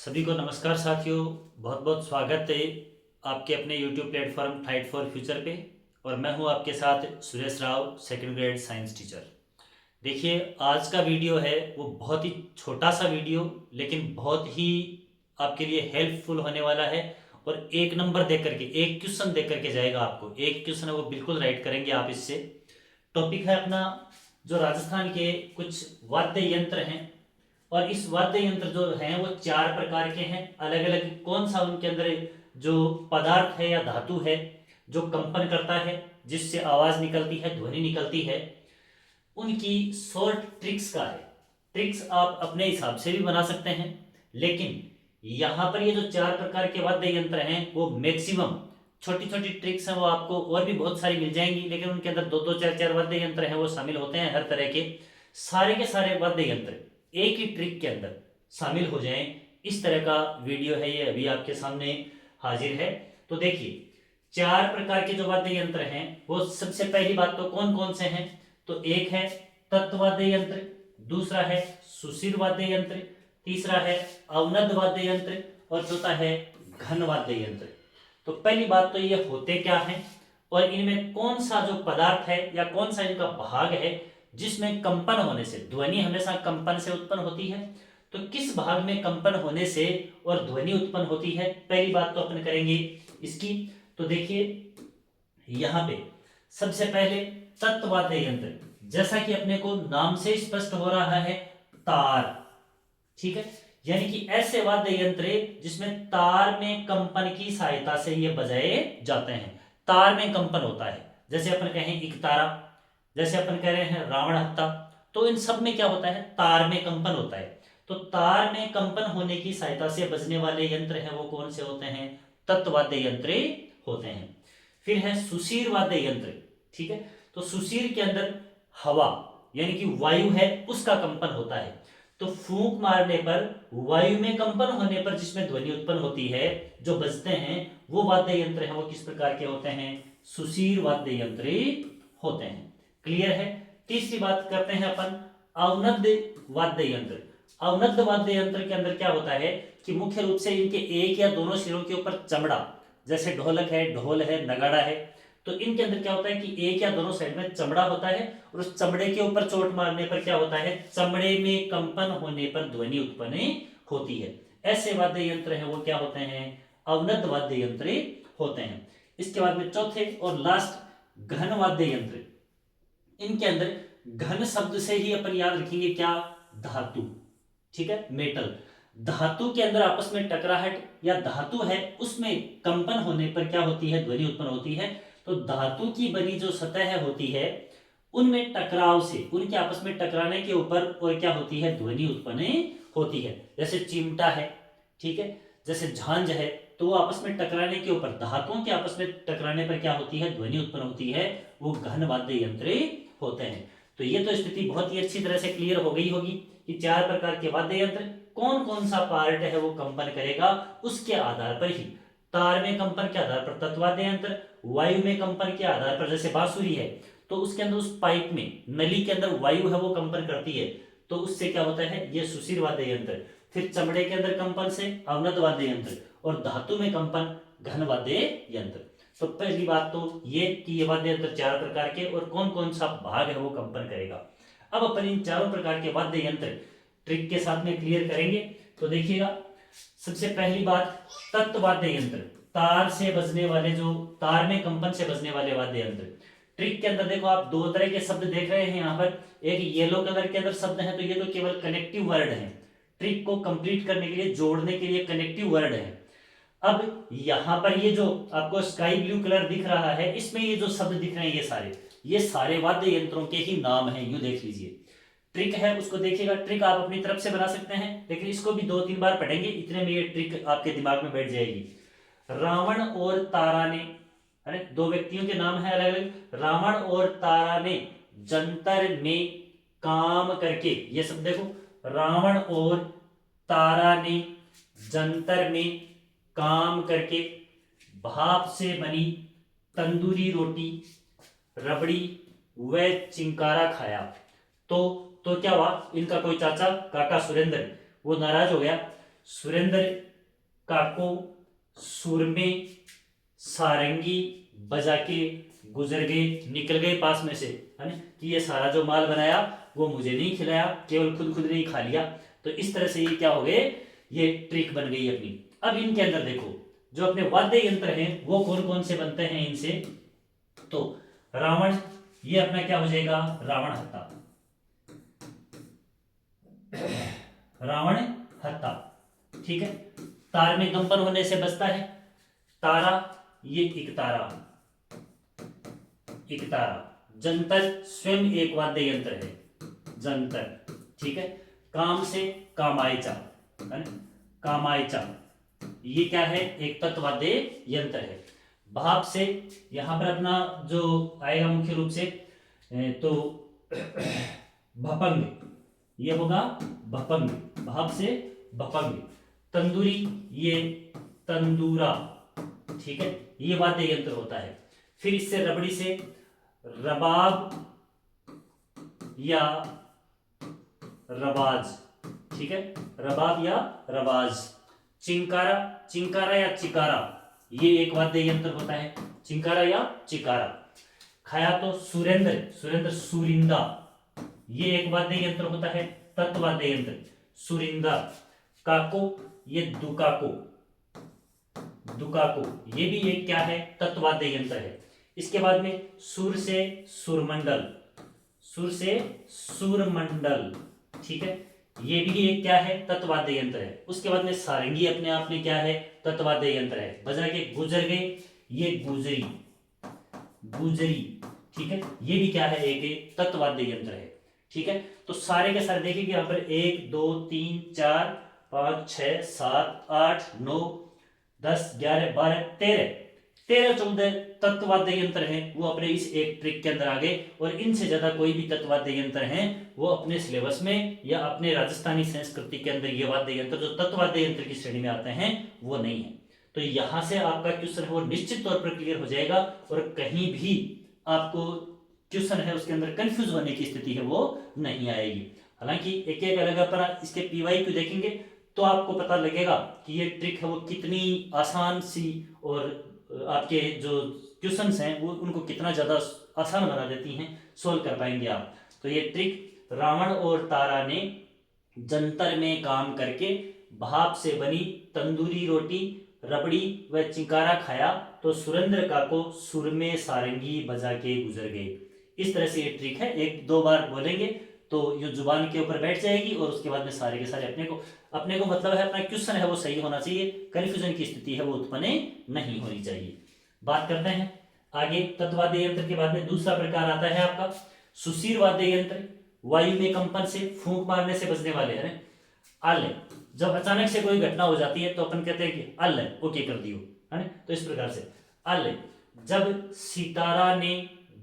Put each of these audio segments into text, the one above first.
सभी को नमस्कार साथियों। बहुत बहुत स्वागत है आपके अपने YouTube platform fight for future पे। और मैं हूं आपके साथ Suresh Rao, second grade science teacher. देखिए, आज का वीडियो है वो बहुत ही छोटा सा वीडियो, लेकिन बहुत ही आपके लिए हेल्पफुल होने वाला है। और एक नंबर दे करके, एक क्वेश्चन दे करके जाएगा आपको। एक क्वेश्चन है वो बिल्कुल राइट करेंगे आप इससे। टॉपिक है अपना जो राजस्थान के कुछ वाद्य यंत्र हैं। और इस वाद्य यंत्र जो हैं वो चार प्रकार के हैं अलग अलग। कौन सा उनके अंदर जो पदार्थ है या धातु है जो कंपन करता है, जिससे आवाज निकलती है, ध्वनि निकलती है, उनकी शॉर्ट ट्रिक्स का है। ट्रिक्स आप अपने हिसाब से भी बना सकते हैं, लेकिन यहाँ पर ये जो चार प्रकार के वाद्य यंत्र हैं वो मैक्सिमम छोटी छोटी ट्रिक्स हैं, वो आपको और भी बहुत सारी मिल जाएंगी, लेकिन उनके अंदर दो दो चार चार वाद्य यंत्र हैं वो शामिल होते हैं। हर तरह के सारे वाद्य यंत्र एक ही ट्रिक के अंदर शामिल हो जाएं, इस तरह का वीडियो है ये अभी आपके सामने हाजिर है। तो देखिए, चार प्रकार के जो वाद्य यंत्र हैं वो सबसे पहली बात तो कौन कौन से हैं। तो एक है तत्वाद्य यंत्र, दूसरा है सुषिर वाद्य यंत्र, तीसरा है अवनद वाद्य यंत्र, और चौथा है घन वाद्य यंत्र। तो पहली बात तो ये होते क्या हैं और इनमें कौन सा जो पदार्थ है या कौन सा इनका भाग है जिसमें कंपन होने से ध्वनि हमेशा कंपन से उत्पन्न होती है। तो किस भाग में कंपन होने से और ध्वनि उत्पन्न होती है, पहली बात तो अपन करेंगे इसकी। तो देखिए, यहां पे सबसे पहले तत्वाद्य यंत्र, जैसा कि अपने को नाम से स्पष्ट हो रहा है, तार। ठीक है, यानी कि ऐसे वाद्य यंत्र जिसमें तार में कंपन की सहायता से ये बजाए जाते हैं। तार में कंपन होता है, जैसे अपन कहें एक तारा, जैसे अपन कह रहे हैं रावण हत्ता। तो इन सब में क्या होता है, तार में कंपन होता है। तो तार में कंपन होने की सहायता से बजने वाले यंत्र हैं वो कौन से होते हैं, तत्वाद्य यंत्र होते हैं। फिर है सुषिर वाद्य यंत्र। ठीक है, तो सुषिर के अंदर हवा यानी कि वायु है उसका कंपन होता है। तो फूंक मारने पर, वायु में कंपन होने पर जिसमें ध्वनि उत्पन्न होती है, जो बजते हैं वो वाद्य यंत्र हैं वो किस प्रकार के होते हैं, सुषिर वाद्य यंत्र होते हैं। क्लियर है। तीसरी बात करते हैं अपन अवनद वाद्य यंत्र। अवनद वाद्य यंत्र के अंदर क्या होता है कि मुख्य रूप से इनके एक या दोनों सिरों के ऊपर चमड़ा, जैसे ढोलक है, ढोल है, नगाड़ा है, तो इनके अंदर क्या होता है कि एक या दोनों साइड में चमड़ा होता है, और उस चमड़े के ऊपर चोट मारने पर क्या होता है, चमड़े में कंपन होने पर ध्वनि उत्पन्न होती है। ऐसे वाद्य यंत्र हैं वो क्या होते हैं, अवनद वाद्य यंत्र होते हैं। इसके बाद में चौथे और लास्ट घन वाद्य यंत्र। इनके अंदर घन शब्द से ही अपन याद रखेंगे क्या, धातु। ठीक है, मेटल। धातु के अंदर आपस में टकराहट या धातु है उसमें कंपन होने पर क्या होती है, ध्वनि उत्पन्न होती है। तो धातु की बनी जो सतह होती है उनमें टकराव से, उनके आपस में टकराने के ऊपर और क्या होती है, ध्वनि उत्पन्न होती है। जैसे चिमटा है, ठीक है, जैसे झांझ है, तो वो आपस में टकराने के ऊपर, धातुओं के आपस में टकराने पर क्या होती है, ध्वनि उत्पन्न होती है, वो घन वाद्य यंत्र होते हैं। तो ये तो स्थिति बहुत ही अच्छी तरह से क्लियर हो गई होगी कि चार प्रकार के वाद्य यंत्र कौन कौन सा पार्ट है वो कंपन करेगा, उसके आधार पर ही। तार में कंपन के आधार पर तत्वाद्य यंत्र, वायु में कंपन के आधार पर जैसे बांसुरी है तो उसके अंदर उस पाइप में नली के अंदर वायु है वो कंपन करती है, तो उससे क्या होता है, ये सुषिर वाद्य यंत्र। फिर चमड़े के अंदर कंपन से अवनद वाद्य यंत्र, और धातु में कंपन घन वाद्य यंत्र। तो पहली बात तो ये कि ये वाद्य यंत्र चार प्रकार के और कौन कौन सा भाग है वो कंपन करेगा। अब अपन इन चारों प्रकार के वाद्य यंत्र ट्रिक के साथ में क्लियर करेंगे। तो देखिएगा, सबसे पहली बात तत्वाद्य यंत्र, तार से बजने वाले, जो तार में कंपन से बजने वाले वाद्य यंत्र। ट्रिक के अंदर देखो आप दो तरह के शब्द देख रहे हैं यहाँ पर, एक येलो कलर के अंदर शब्द है, तो ये तो केवल कनेक्टिव वर्ड है, ट्रिक को कंप्लीट करने के लिए, जोड़ने के लिए कनेक्टिव वर्ड है। अब यहाँ पर ये जो आपको स्काई ब्लू कलर दिख रहा है, इसमें ये जो शब्द दिख रहे हैं ये सारे वाद्य यंत्रों के ही नाम हैं, यूं देख लीजिए। ट्रिक है उसको देखिएगा, ट्रिक आप अपनी तरफ से बना सकते हैं, लेकिन इसको भी दो तीन बार पढ़ेंगे, इतने में ये ट्रिक आपके दिमाग में बैठ जाएगी। रावण और तारा ने, अरे दो व्यक्तियों के नाम है अलग अलग, रावण और तारा ने जंतर में काम करके, ये सब देखो, रावण और तारा ने जंतर में काम करके भाप से बनी तंदूरी रोटी, रबड़ी व चिंकारा खाया। तो क्या हुआ, इनका कोई चाचा काका सुरेंद्र वो नाराज हो गया, सुरेंद्र काको सुर में सारंगी बजा के गुजर गए, निकल गए पास में से, है ना, कि ये सारा जो माल बनाया वो मुझे नहीं खिलाया, केवल खुद खुद नहीं खा लिया। तो इस तरह से ये क्या हो गए, ये ट्रिक बन गई अपनी। अब इनके अंदर देखो जो अपने वाद्य यंत्र हैं वो कौन कौन से बनते हैं इनसे, तो रावण, ये अपना क्या हो जाएगा, रावण हत्ता, रावण हत्ता, ठीक है। तार में कंपन होने से बचता है तारा, ये एक तारा, एक तारा। जंतर स्वयं एक वाद्य यंत्र है, जंतर, ठीक है। काम से कामायचा, है ना, कामायचा, ये क्या है, एक तत्वाद्य यंत्र है। भाप से यहां पर अपना जो आएगा मुख्य रूप से तो भपंग, ये होगा भपंग, भाप से भपंग। तंदूरी, ये तंदूरा, ठीक है, ये वाद्य यंत्र होता है। फिर इससे रबड़ी से रबाब या रबाज, ठीक है, रबाब या रबाज। चिंकारा, चिंकारा या चिकारा, ये एक वाद्य यंत्र होता है, चिंकारा या चिकारा। खाया तो सुरेंद्र, सुरेंद्र सुरिंदा, ये एक वाद्य यंत्र होता है, तत्वाद्य यंत्र, सुरिंदा। काको, ये दुकाको, दुकाको, ये भी एक क्या है, तत्वाद्य यंत्र है। इसके बाद में सुर से सुरमंडल, सुर से सुरमंडल, ठीक है, ये भी एक क्या है, तत्वाद्य यंत्र है। उसके बाद में सारंगी अपने आप में क्या है, तत्वाद्य यंत्र है, बजा के गुजर गए, ये गुजरी, गुजरी, ठीक है, ये भी क्या है, एक तत्वाद्य यंत्र है, ठीक है। तो सारे के सारे देखिए यहाँ पर 1 2 3 4 5 6 7 8 9 10 11 12 13 14 तत्वाद्य यंत्र हैं, वो अपने इस एक ट्रिक के अंदर आ गए। और इनसे ज्यादा कोई भी तत्वाद्य यंत्र हैं वो अपने सिलेबस में या अपने राजस्थानी संस्कृति के अंदर ये वाद्य यंत्र जो तत्वाद्य यंत्र की श्रेणी में आते हैं वो नहीं है। तो यहां से आपका क्वेश्चन है वो निश्चित तौर पर क्लियर हो जाएगा और कहीं भी आपको क्वेश्चन है उसके अंदर कंफ्यूज होने की स्थिति है वो नहीं आएगी। हालांकि एक एक अलग अपना इसके पीवाई को देखेंगे तो आपको पता लगेगा कि ये ट्रिक है वो कितनी आसान सी और आपके जो क्वेश्चंस हैं वो उनको कितना ज्यादा आसान बना देती हैं, सोल्व कर पाएंगे आप। तो ये ट्रिक रावण और तारा ने जंतर में काम करके भाप से बनी तंदूरी रोटी, रबड़ी व चिंकारा खाया तो सुरेंद्र का को सुर में सारंगी बजा के गुजर गए। इस तरह से ये ट्रिक है, एक दो बार बोलेंगे तो ये जुबान के ऊपर बैठ जाएगी और उसके बाद में सारे के सारे अपने को मतलब है अपना क्वेश्चन है वो सही होना चाहिए, कंफ्यूजन की स्थिति है वो उत्पन्न नहीं होनी चाहिए। बात करते हैं आगे तत्वाद्य यंत्र के बाद में दूसरा प्रकार आता है आपका सुशीर वाद्य यंत्र। वायु में कंपन से फूंक मारने से बचने वाले हैं। आल, जब अचानक से कोई घटना हो जाती है तो अपन कहते हैं कि अल ओके कर दियो, है ना। तो इस प्रकार से अल, जब सितारा ने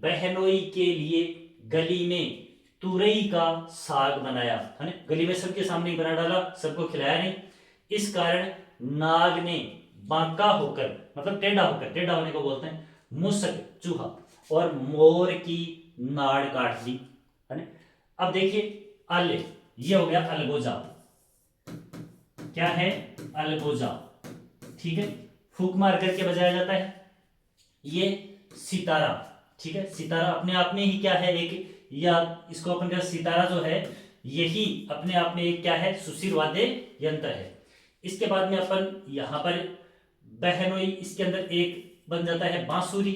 बहनोई के लिए गली में तुरई का साग बनाया, है ना, गली में सबके सामने ही बना डाला, सबको खिलाया नहीं, इस कारण नाग ने बांका होकर मतलब टेढ़ा होकर, टेढ़ा होने को बोलते हैं, मूसक चूहा और मोर की नाड़ काट दी, है ना। अब देखिए अल, ये हो गया अलगोजा, क्या है अलगोजा, ठीक है, फूक मार करके बजाया जाता है। ये सितारा, ठीक है, सितारा अपने आप में ही क्या है एक, या इसको अपन का सितारा जो है यही अपने आप में एक क्या है, सुशीर वाद्य यंत्र है। इसके बाद में अपन यहां पर बहनोई, इसके अंदर एक बन जाता है बांसुरी,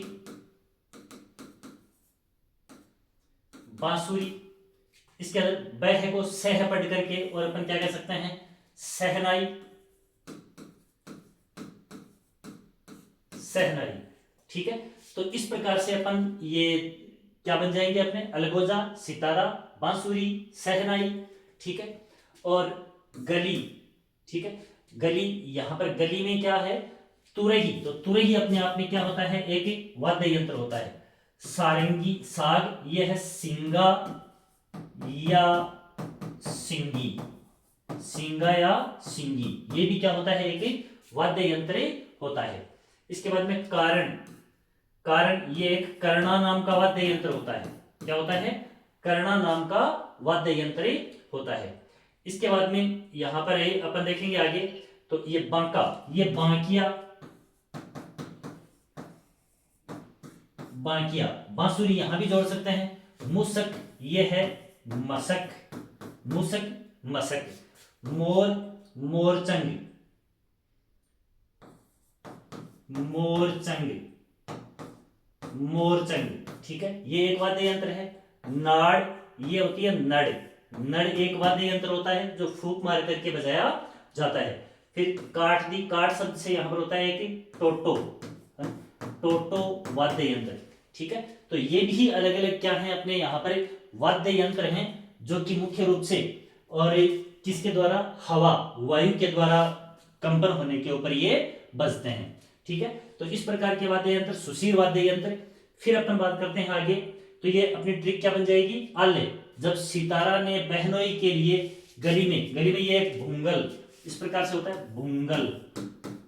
बांसुरी, इसके अंदर बह को सह पढ़ करके और अपन क्या कह सकते हैं, सहनाई, सहनाई, ठीक है। तो इस प्रकार से अपन ये क्या बन जाएंगे अपने, अलगोजा, सितारा, बांसुरी, सहनाई, ठीक है। और गली, ठीक है, गली, यहां पर गली में क्या है, तुरही, तो तुरही अपने आप में क्या होता है, एक वाद्य यंत्र होता है। सारंगी, साग, यह है सिंगा या सिंगी, सिंगा या सिंगी, ये भी क्या होता है, एक वाद्य यंत्र होता है। इसके बाद में कारण, कारण, ये एक कर्णा नाम का वाद्य यंत्र होता है। क्या होता है, कर्णा नाम का वाद्य यंत्र होता है। इसके बाद में यहां पर है अपन देखेंगे आगे, तो ये बांका, ये बांकिया, बांकिया, बांसुरी यहां भी जोड़ सकते हैं। मुसक, ये है मसक, मुसक मसक। मोर, मोरचंग, मोरचंग, मोरचंग, ठीक है, ये एक वाद्य यंत्र है। नाड़, ये होती है नड़, नड़ एक वाद्य यंत्र होता है जो फूंक मार करके बजाया जाता है। फिर काठ दी, काठ शब्द से यहां पर होता है कि टोटो, टोटो वाद्य यंत्र, ठीक है। तो ये भी अलग अलग क्या है अपने यहाँ पर वाद्य यंत्र हैं जो कि मुख्य रूप से और किसके द्वारा, हवा, वायु के द्वारा कंपन होने के ऊपर ये बजते हैं, ठीक है। तो इस प्रकार के वाद्य यंत्र सुशीर वाद्य यंत्र। फिर अपन बात करते हैं आगे, तो ये अपनी ट्रिक क्या बन जाएगी, आले, जब सितारा ने बहनोई के लिए गली में, गली में ये एक भूंगल इस प्रकार से होता है, भूंगल,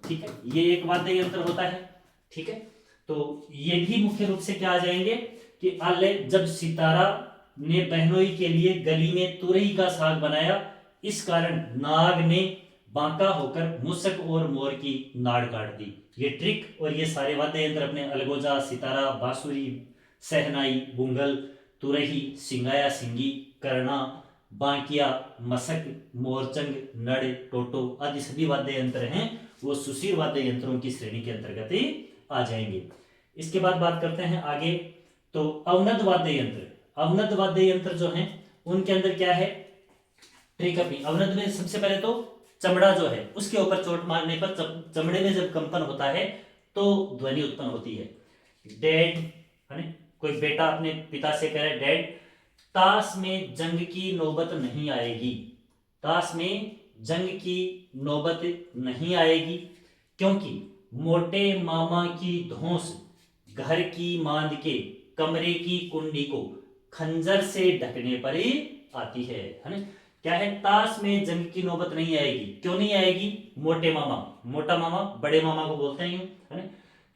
ठीक है, ये एक वाद्य यंत्र होता है, ठीक है। तो ये भी मुख्य रूप से क्या आ जाएंगे कि आले, जब सितारा ने बहनोई के लिए गली में तुरई का साग बनाया, इस कारण नाग ने बांका होकर मुसक और मोर की नाड़ काट दी। ये ट्रिक और ये सारे वाद्य यंत्र अपने अलगोजा, सितारा, बांसुरी, सहनाई, बुंगल, तुरही, सिंगाया सिंगी, करना, बांकिया, मसक, मोरचंग, नड़, टोटो आदि सभी वाद्य यंत्र हैं वो सुशीर वाद्य यंत्रों की श्रेणी के अंतर्गत ही आ जाएंगे। इसके बाद बात करते हैं आगे, तो अवनद वाद्य यंत्र। अवनद वाद्य यंत्र जो हैं उनके अंदर क्या है ट्रिक अपनी। अवनद में सबसे पहले तो चमड़ा जो है उसके ऊपर चोट मारने पर चमड़े में जब कंपन होता है तो ध्वनि उत्पन्न होती है। डैड, है ना, कोई बेटा अपने पिता से कह रहा है डैड, ताश में जंग की नौबत नहीं आएगी, ताश में जंग की नौबत नहीं आएगी, क्योंकि मोटे मामा की धौंस घर की मांद के कमरे की कुंडी को खंजर से ढकने पर ही आती है ना। क्या है, ताश में जंग की नौबत नहीं आएगी, क्यों नहीं आएगी, मोटे मामा, मोटा मामा बड़े मामा को बोलते हैं यूं, है ना,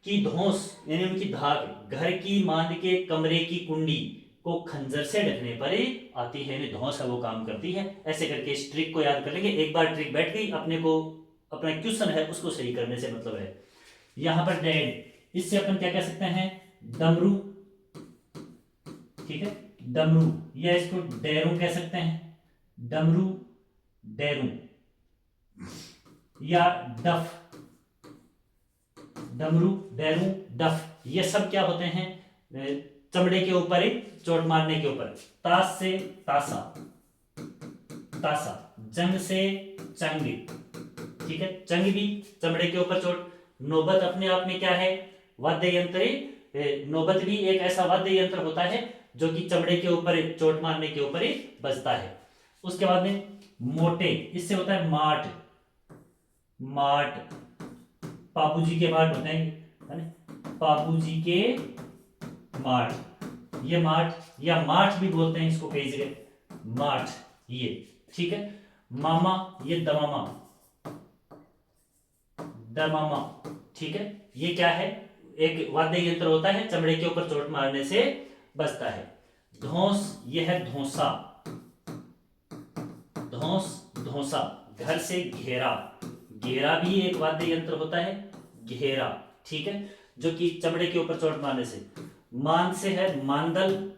की धौंस यानी उनकी धाक घर की मांद के कमरे की कुंडी को खंजर से ढकने पर ही आती है, धौंस है वो काम करती है। ऐसे करके इस ट्रिक को याद कर लेंगे, एक बार ट्रिक बैठ गई अपने को, अपना क्वेश्चन है उसको सही करने से मतलब है। यहां पर डैड, इससे अपन क्या कह सकते हैं, डमरू, ठीक है, डमरू, या इसको डेरू कह सकते हैं, डमरू, डेरू, या डफ, डमरू, डेरू, डफ, ये सब क्या होते हैं, चमड़े के ऊपर एक चोट मारने के ऊपर। ताश से तासा, तासा, जंग से चंग, ठीक है, चंग भी चमड़े के ऊपर चोट। नौबत अपने आप में क्या है, वाद्य यंत्र, नौबत भी एक ऐसा वाद्य यंत्र होता है जो कि चमड़े के ऊपर चोट मारने के ऊपर ही बजता है। उसके बाद में मोटे, इससे होता है माठ, माठ, पापूजी के माठ होते हैं, है ना, पापूजी के माठ, ये माठ या माठ भी बोलते हैं इसको कई जगह, माठ, ये ठीक है। मामा, ये दमामा, दमामा, ठीक है, ये क्या है, एक वाद्य यंत्र होता है चमड़े के ऊपर चोट मारने से बजता है। धौंस, ये है धौंसा, धौंस, धौंसा, घर से घेरा, घेरा भी एक वाद्य यंत्र होता है, घेरा, ठीक है, जो कि चमड़े के ऊपर चोट मारने से। मान से है मांदल,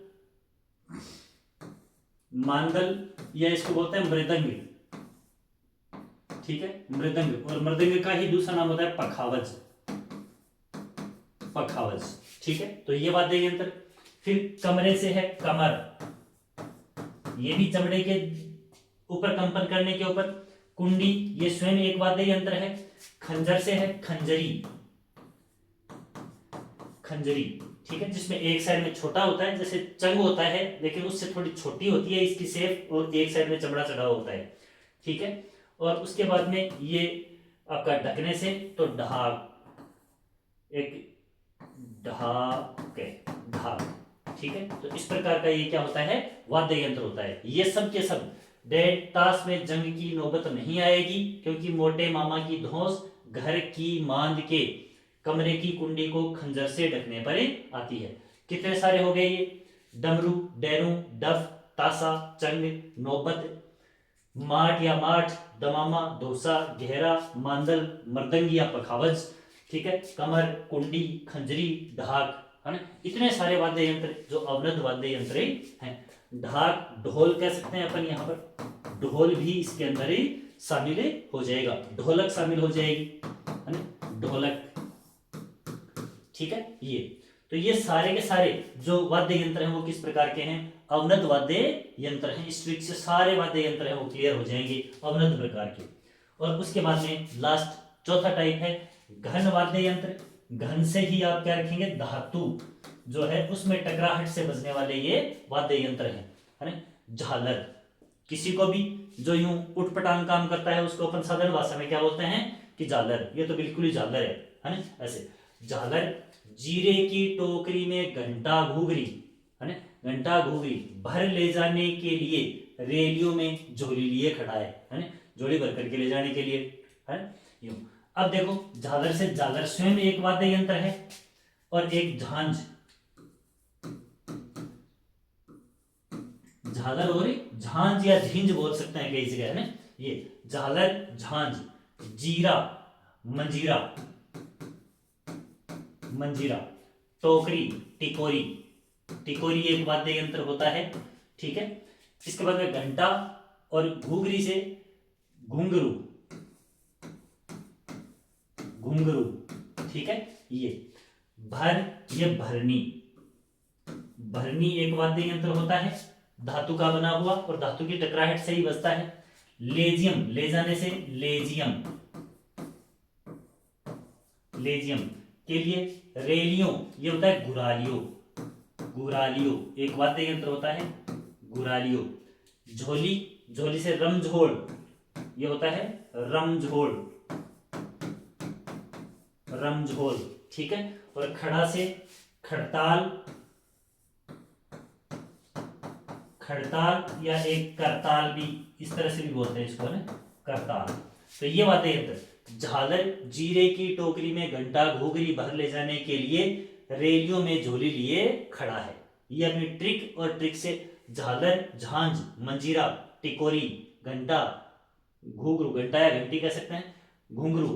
मांदल, या इसको बोलते हैं मृदंग, ठीक है, मृदंग, और मृदंग का ही दूसरा नाम होता है पखावज, पखावज, ठीक है। तो ये वाद्य यंत्र। फिर कमरे से है कमर, ये भी चमड़े के ऊपर कंपन करने के ऊपर। कुंडी, ये स्वयं एक वाद्य यंत्र है। खंजर से है खंजरी, खंजरी, ठीक है, जिसमें एक साइड में छोटा होता है जैसे चंग होता है लेकिन उससे थोड़ी छोटी होती है इसकी शेप, और एक साइड में चमड़ा चढ़ा होता है, ठीक है। और उसके बाद में ये आपका ढकने से तो ढाक, एक ढाक, ढाक, ठीक है। तो इस प्रकार का ये क्या होता है, वाद्य यंत्र होता है। ये सब के सब डैड, ताश में जंग की नौबत नहीं आएगी क्योंकि मोटे मामा की धौंस घर की मांद के कमरे की कुंडी को खंजर से ढकने पर आती है। कितने सारे हो गए ये, डमरू, डेरू, डफ, तासा, चंग, नौबत, माठ या माठ, दमामा, दोसा, घेरा, मांदल, मर्दंगी या पखावज, ठीक है, कमर, कुंडी, खंजरी, ढाक, है ना। इतने सारे वाद्य यंत्र जो अवनद वाद्य यंत्र हैं। ढाक, ढोल कह सकते हैं अपन यहाँ पर, ढोल भी इसके अंदर ही शामिल हो जाएगा, ढोलक शामिल हो जाएगी, है ना, ढोलक, ठीक है। तो ये सारे के सारे जो वाद्य यंत्र हैं वो किस प्रकार के हैं, अवनद वाद्य यंत्र हैं। इस ट्रिक से सारे वाद्य यंत्र हैं वो क्लियर हो जाएंगे, अवनद प्रकार के। और उसके बाद में लास्ट चौथा टाइप है घन वाद्य यंत्र। घन से ही आप क्या रखेंगे, धातु जो है उसमें टकराहट से बजने वाले ये वाद्य यंत्र हैं, है ना। झालर, किसी को भी जो यूं उठपटांग काम करता है उसको अपन साधारण भाषा में क्या बोलते हैं कि झालर, ये तो बिल्कुल ही झालर है ना। ऐसे झालर, जीरे की टोकरी में घंटा घुघरी, है ना, घंटा घुघरी भर ले जाने के लिए रेलियों में झोली लिए खड़ा है ना, झोली भर करके ले जाने के लिए, है ना, यूं। अब देखो झालर से, झालर स्वयं एक वाद्य यंत्र है और एक झांझ, झालर और झांझ या झिंझ बोल सकते हैं कई जगह, है ना। ये झालर, झांझ, जीरा, मंजीरा, मंजीरा, टोकरी, टिकोरी, टिकोरी एक वाद्य यंत्र होता है, ठीक है। इसके बाद में घंटा और घुघरी से घुंघरू, घुंघरू, ठीक है। ये ये भरनी, भरनी एक वाद्य यंत्र होता है, धातु का बना हुआ और धातु की टकराहट से ही बजता है। लेजियम, ले जाने से लेजियम, लेजियम के लिए रेलियो, ये होता है गुरालियो, गुरालियो एक वाद्य यंत्र होता है, गुरालियो। झोली, झोली से रमझोल, ये होता है रमझोल, रमझोल, ठीक है। और खड़ा से खड़ताल, खड़ताल या एक करताल भी, इस तरह से भी बोलते हैं इसको, ना, करताल। तो ये वाद्य यंत्र, झालर जीरे की टोकरी में घंटा घुघरी भर ले जाने के लिए रेलियों में झोली लिए खड़ा है। ये अपनी ट्रिक और ट्रिक से झालर, झांझ, मंजीरा, टिकोरी, घंटा, घुघरू, घंटा या घंटी कह सकते हैं, घुंघरू,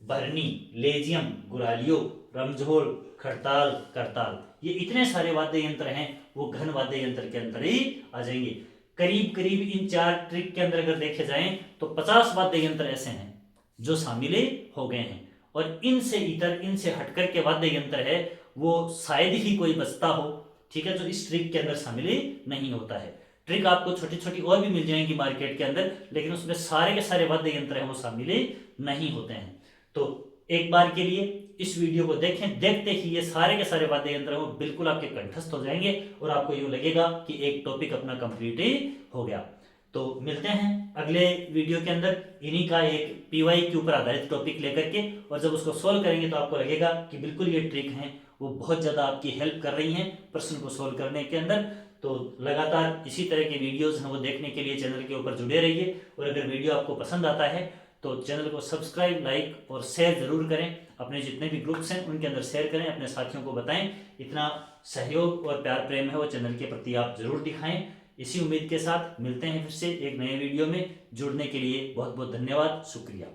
भरनी, लेजियम, गुरालियो, रमझोल, खड़ताल, करताल, ये इतने सारे वाद्य यंत्र हैं वो घन वाद्य यंत्र के अंदर ही आ जाएंगे। करीब करीब इन 4 ट्रिक के अंदर अगर देखे जाएं तो 50 वाद्य यंत्र ऐसे हैं जो शामिल हो गए हैं। और इनसे इतर, इनसे हटकर के वाद्य यंत्र है वो शायद ही कोई बचता हो, ठीक है, जो इस ट्रिक के अंदर शामिल नहीं होता है। ट्रिक आपको छोटी छोटी और भी मिल जाएंगी मार्केट के अंदर, लेकिन उसमें सारे के सारे वाद्य यंत्र हैं वो शामिल नहीं होते हैं। तो एक बार के लिए इस वीडियो को देखें, देखते ही ये सारे के सारे वाद्य यंत्र हैं वो बिल्कुल आपके कंठस्थ हो जाएंगे और आपको यूं लगेगा कि एक टॉपिक अपना कंप्लीट ही हो गया। तो मिलते हैं अगले वीडियो के अंदर इन्हीं का एक पीवाई के ऊपर आधारित टॉपिक लेकर के, और जब उसको सोल्व करेंगे तो आपको लगेगा कि बिल्कुल ये ट्रिक हैं वो बहुत ज़्यादा आपकी हेल्प कर रही हैं प्रश्न को सोल्व करने के अंदर। तो लगातार इसी तरह के वीडियोज़ हैं वो देखने के लिए चैनल के ऊपर जुड़े रहिए, और अगर वीडियो आपको पसंद आता है तो चैनल को सब्सक्राइब, लाइक और शेयर जरूर करें। अपने जितने भी ग्रुप्स हैं उनके अंदर शेयर करें, अपने साथियों को बताएं। इतना सहयोग और प्यार प्रेम है वो चैनल के प्रति आप जरूर दिखाएं। इसी उम्मीद के साथ मिलते हैं फिर से एक नए वीडियो में। जुड़ने के लिए बहुत बहुत धन्यवाद, शुक्रिया।